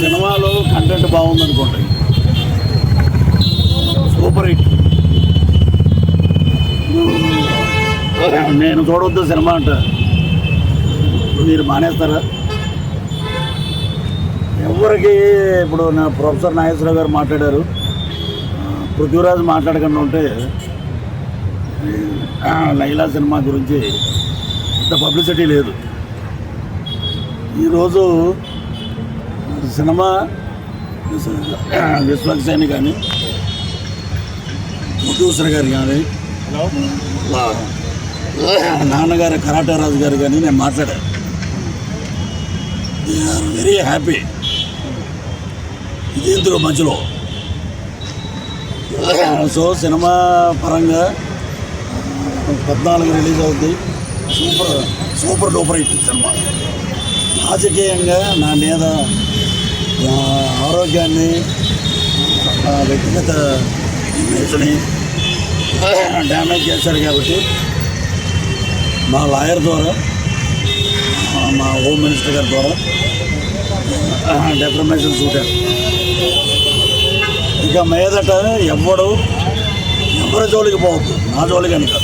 సినిమాలో content బాగుందనుకోండి, super hit. నేను చూడవద్దు cinema అంటే మీరు మానేస్తారా? ఎవరికి ఇప్పుడు నా ప్రొఫెసర్ నాగేశ్వరరావు గారు మాట్లాడారు, పృథ్వీరాజ్ మాట్లాడకుండా ఉంటే లైలా సినిమా గురించి ఇంత పబ్లిసిటీ లేదు. ఈరోజు సినిమా విశ్వక్సేని కానీ, ప్రొడ్యూసర్ గారు కానీ, నాన్నగారు కరాటే రాజు గారు కానీ నేను మాట్లాడాను. They are very happy. ఇది ఇందులో మధ్యలో సో సినిమా పరంగా 14 రిలీజ్ అవుతుంది. Super duper hit cinema. రాజకీయంగా నా మీద ఆరోగ్యాన్ని, వ్యక్తిగత ఇమేజ్ని డ్యామేజ్ చేశారు కాబట్టి మా లాయర్ ద్వారా, మా హోమ్ మినిస్టర్ గారి ద్వారా డెఫర్మేషన్ సూటారు. ఇక మీదట ఎవరి జోలికి పోవద్దు, నా జోలికి అని కాదు.